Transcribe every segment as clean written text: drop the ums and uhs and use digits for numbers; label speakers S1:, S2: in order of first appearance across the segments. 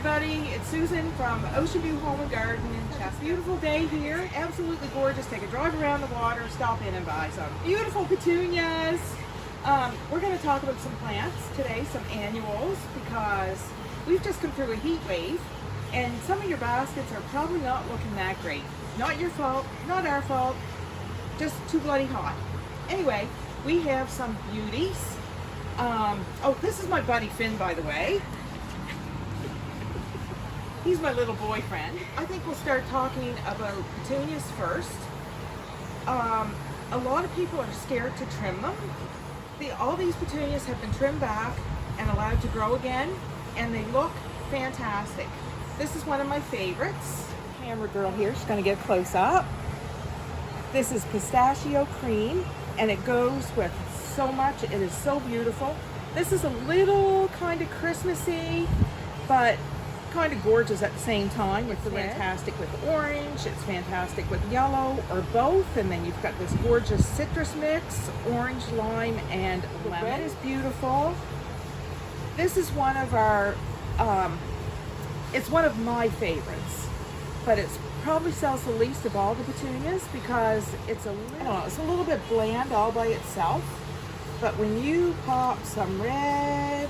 S1: everybody, it's Susan from Ocean View Home and Garden in Chester. Beautiful day here, absolutely gorgeous. Take a drive around the water, stop in and buy some beautiful petunias. We're going to talk about some plants today, some annuals, because we've just come through a heat wave and some of your baskets are probably not looking that great. Not your fault, not our fault, just too bloody hot. Anyway, we have some beauties. Oh, this is my buddy Finn, by the way. He's my little boyfriend. I think we'll start talking about petunias first. A lot of people are scared to trim them. All these petunias have been trimmed back and allowed to grow again, and they look fantastic. This is one of my favorites. Camera girl here, she's gonna get close up. This is pistachio cream, and it goes with so much. It is so beautiful. This is a little kind of Christmassy, but kind of gorgeous at the same time. It's fantastic with orange, it's fantastic with yellow, or both, and then you've got this gorgeous citrus mix, orange, lime, and lemon. Red is beautiful. This is one of our, it's one of my favorites, but it's probably sells the least of all the petunias because it's it's a little bit bland all by itself, but when you pop some red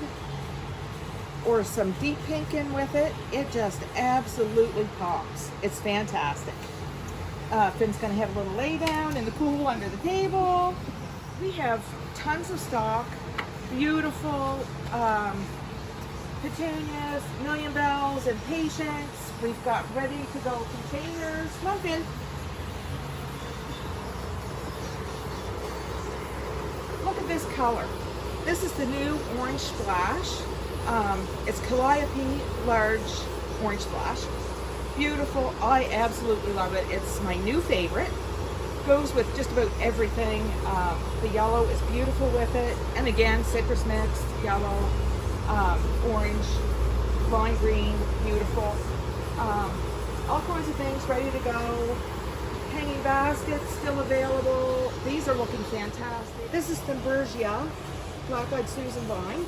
S1: or some deep pink in with it, it just absolutely pops. It's fantastic. Finn's gonna have a little lay down in the pool under the table. We have tons of stock, beautiful petunias, million bells, and patience. We've got ready to go containers. Come on, Finn. Look at this color. This is the new orange splash. It's Calliope large orange splash. Beautiful. I absolutely love it. It's my new favorite. Goes with just about everything. The yellow is beautiful with it. And again, citrus mix, yellow, orange, lime green, beautiful. All kinds of things ready to go. Hanging baskets still available. These are looking fantastic. This is Thunbergia, Black-Eyed Susan vine.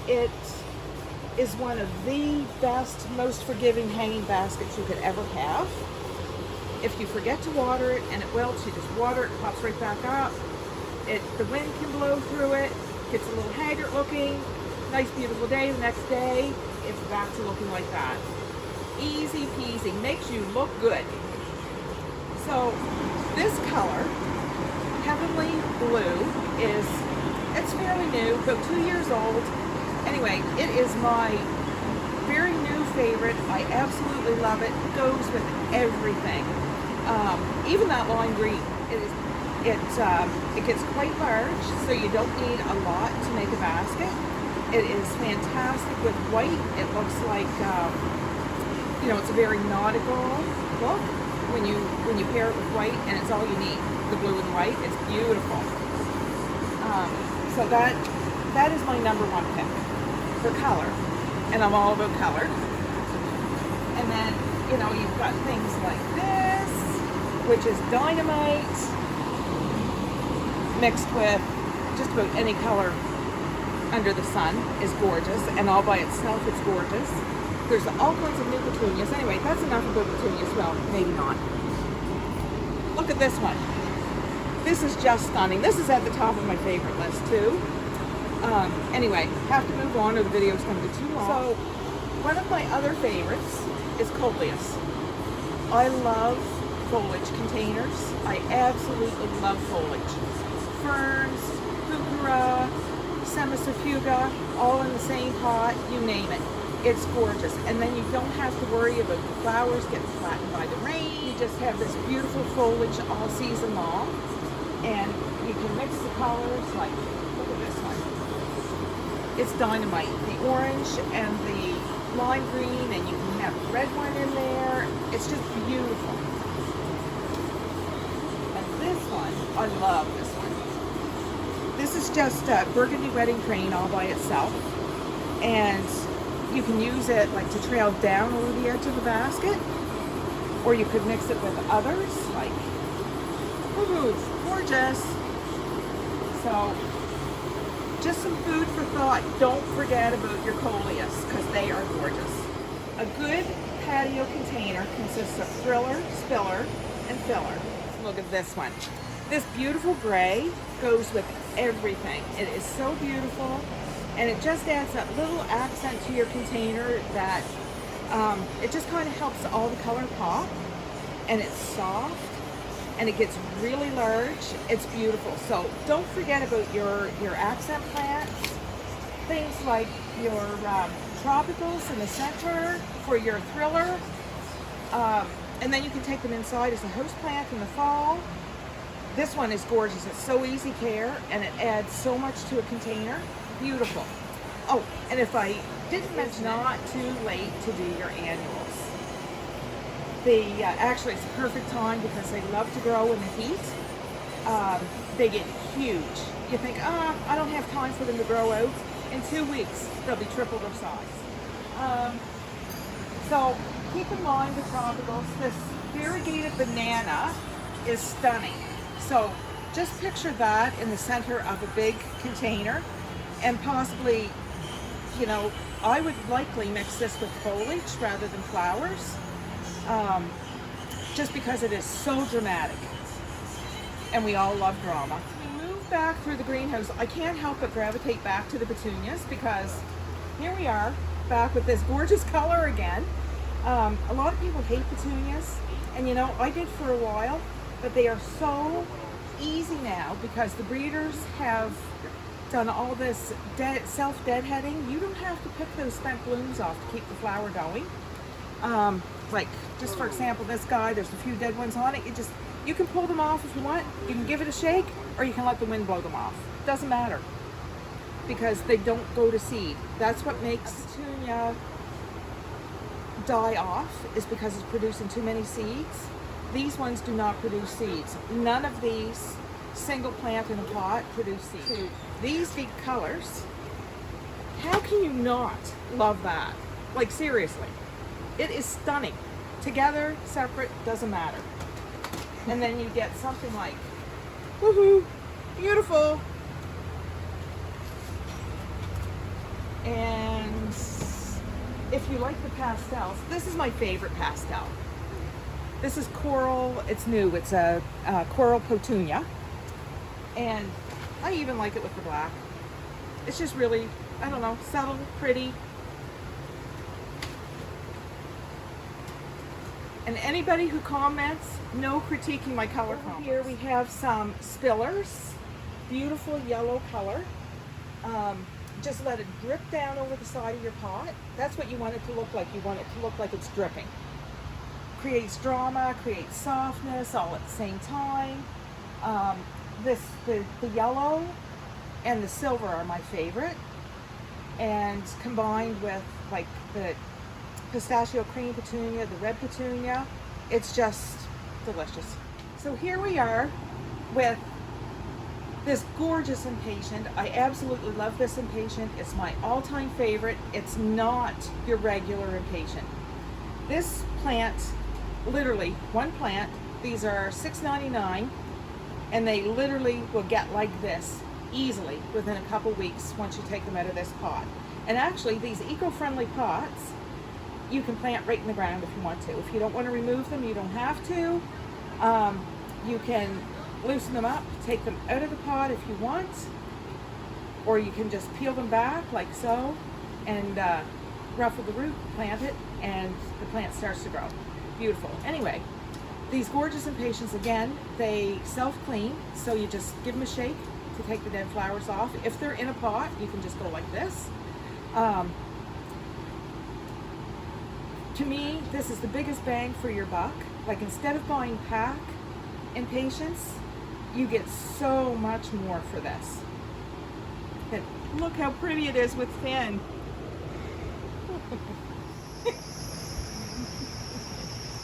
S1: It is one of the best, most forgiving hanging baskets you could ever have. If you forget to water it and it wilts, you just water it, it pops right back up. The wind can blow through it, gets a little haggard looking. Nice beautiful day, the next day it's back to looking like that. Easy peasy, makes you look good. So this color, Heavenly Blue, it's fairly new, about 2 years old. Anyway, it is my very new favorite. I absolutely love it. It goes with everything. Even that lime green, it gets quite large, so you don't need a lot to make a basket. It is fantastic with white. It looks like, it's a very nautical look when you pair it with white, and it's all you need. The blue and white, it's beautiful. So that is my number one pick for color, and I'm all about color. And then, you've got things like this, which is dynamite, mixed with just about any color under the sun, is gorgeous, and all by itself it's gorgeous. There's all kinds of new petunias. Anyway, that's enough about petunias. Well, maybe not. Look at this one. This is just stunning. This is at the top of my favorite list too. Anyway, have to move on or the video's going to be too long. So, one of my other favorites is coleus. I love foliage containers. I absolutely love foliage. Ferns, heuchera, semicerfuga, all in the same pot, you name it. It's gorgeous. And then you don't have to worry about the flowers getting flattened by the rain. You just have this beautiful foliage all season long. And you can mix the colors, like, look at this one. It's dynamite. The orange and the lime green, and you can have the red one in there. It's just beautiful. And this one, I love this one. This is just burgundy wedding crane all by itself. And you can use it like to trail down over the edge of the basket, or you could mix it with others, like, woohoo, gorgeous. So just some food for thought. Don't forget about your coleus because they are gorgeous. A good patio container consists of thriller, spiller, and filler. Look at this one. This beautiful gray goes with everything. It is so beautiful, and it just adds that little accent to your container that it just kind of helps all the color pop, and it's soft, and it gets really large. It's beautiful. So don't forget about your accent plants, things like your tropicals in the center for your thriller, and then you can take them inside as a host plant in the fall. This one is gorgeous. It's so easy care, and it adds so much to a container. Beautiful. Oh, and if I didn't mention, it's not too late to do your annuals. Actually, it's a perfect time because they love to grow in the heat. They get huge. You think, I don't have time for them to grow out. In 2 weeks, they'll be triple their size. So keep in mind the tropicals. This variegated banana is stunning. So just picture that in the center of a big container, and possibly, you know, I would likely mix this with foliage rather than flowers, just because it is so dramatic, and we all love drama. We move back through the greenhouse. I can't help but gravitate back to the petunias because here we are back with this gorgeous color again. A lot of people hate petunias, and you know, I did for a while, but they are so easy now because the breeders have done all this self-deadheading. You don't have to pick those spent blooms off to keep the flower going. Like, just for example, this guy, there's a few dead ones on it. You can pull them off if you want. You can give it a shake, or you can let the wind blow them off. Doesn't matter, because they don't go to seed. That's what makes petunia die off, is because it's producing too many seeds. These ones do not produce seeds. None of these single plant in a pot produce seeds. These big colors, how can you not love that? Like, seriously, it is stunning. Together, separate, doesn't matter. And then you get something like, woohoo, beautiful. And if you like the pastels, this is my favorite pastel. This is coral. It's new. It's a coral petunia, and I even like it with the black. It's just really, I don't know, subtle, pretty. And anybody who comments, no critiquing my color comments. Here we have some spillers, beautiful yellow color. Just let it drip down over the side of your pot. That's what you want it to look like. You want it to look like it's dripping. Creates drama, creates softness all at the same time. The yellow and the silver are my favorite, and combined with like the pistachio cream petunia, the red petunia, it's just delicious. So here we are with this gorgeous impatient. I absolutely love this impatient. It's my all-time favorite. It's not your regular impatient. This plant, literally one plant, these are $6.99, and they literally will get like this easily within a couple weeks once you take them out of this pot. And actually, these eco-friendly pots, you can plant right in the ground if you want to. If you don't want to remove them, you don't have to. You can loosen them up, take them out of the pot if you want, or you can just peel them back like so and ruffle the root, plant it, and the plant starts to grow. Beautiful. Anyway, these gorgeous impatiens, again, they self-clean, so you just give them a shake to take the dead flowers off. If they're in a pot, you can just go like this. To me, this is the biggest bang for your buck. Like, instead of buying pack impatiens, you get so much more for this. And look how pretty it is with Finn.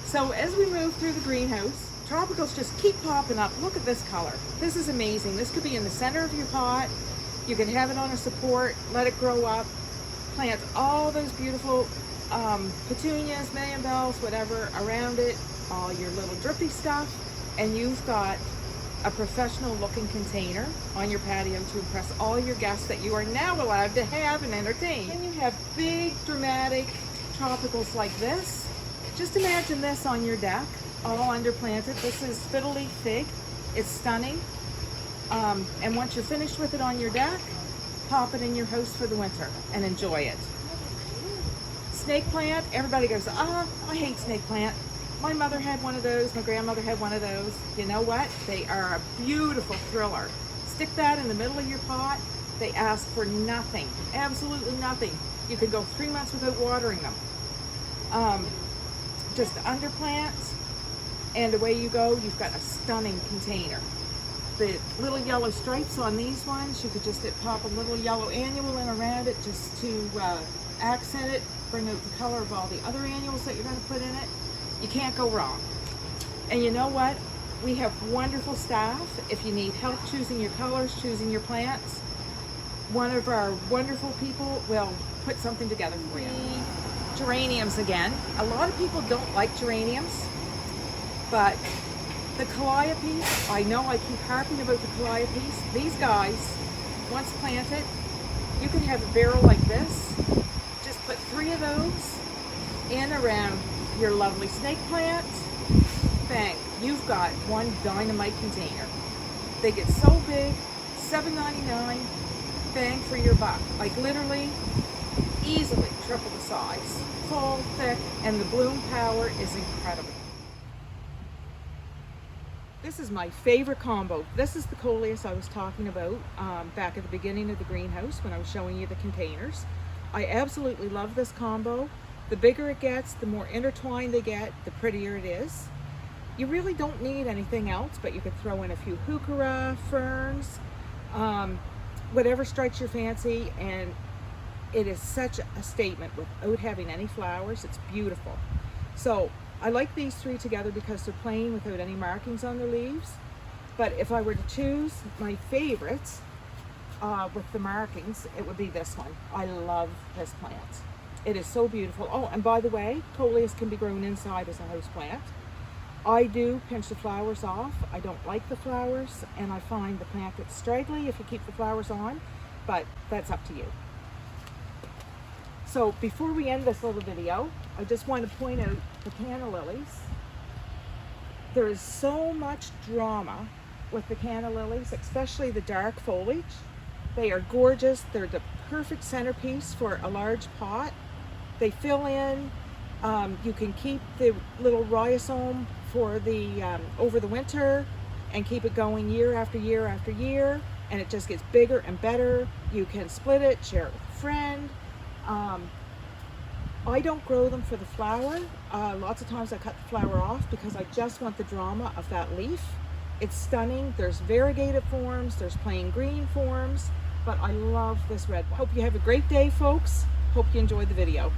S1: So as we move through the greenhouse, tropicals just keep popping up. Look at this color. This is amazing. This could be in the center of your pot. You can have it on a support, let it grow up, plant all those beautiful petunias, million bells, whatever, around it, all your little drippy stuff, and you've got a professional looking container on your patio to impress all your guests that you are now allowed to have and entertain. Then you have big dramatic tropicals like this, just imagine this on your deck, all underplanted. This is fiddle leaf fig. It's stunning. And once you're finished with it on your deck, pop it in your house for the winter and enjoy it. Snake plant, everybody goes, I hate snake plant. My mother had one of those, my grandmother had one of those. You know what? They are a beautiful thriller. Stick that in the middle of your pot. They ask for nothing, absolutely nothing. You could go 3 months without watering them. Just underplant, and away you go. You've got a stunning container. The little yellow stripes on these ones, you could just pop a little yellow annual in around it just to accent it, bring out the color of all the other annuals that you're going to put in it. You can't go wrong. And you know what? We have wonderful staff. If you need help choosing your colors, choosing your plants, one of our wonderful people will put something together for you. Geraniums again. A lot of people don't like geraniums, but the calliope, I know I keep harping about the calliope. These guys, once planted, you can have a barrel like this. Just put 3 of those in around your lovely snake plant. Bang, you've got one dynamite container. They get so big, $7.99, bang for your buck. Like literally, easily triple the size. Full, thick, and the bloom power is incredible. This is my favorite combo. This is the coleus I was talking about back at the beginning of the greenhouse when I was showing you the containers. I absolutely love this combo. The bigger it gets, the more intertwined they get, the prettier it is. You really don't need anything else, but you could throw in a few heuchera, ferns, whatever strikes your fancy, and it is such a statement without having any flowers. It's beautiful. So I like these 3 together because they're plain without any markings on their leaves. But if I were to choose my favorites with the markings, it would be this one. I love this plant. It is so beautiful. Oh, and by the way, coleus can be grown inside as a house plant. I do pinch the flowers off. I don't like the flowers, and I find the plant gets straggly if you keep the flowers on, but that's up to you. So before we end this little video, I just want to point out the canna lilies. There is so much drama with the canna lilies, especially the dark foliage. They are gorgeous. They're the perfect centerpiece for a large pot. They fill in. You can keep the little rhizome for the over the winter and keep it going year after year after year, and it just gets bigger and better. You can split it, share it with a friend. I don't grow them for the flower. Lots of times I cut the flower off because I just want the drama of that leaf. It's stunning. There's variegated forms, there's plain green forms, but I love this red one. Hope you have a great day, folks. Hope you enjoyed the video.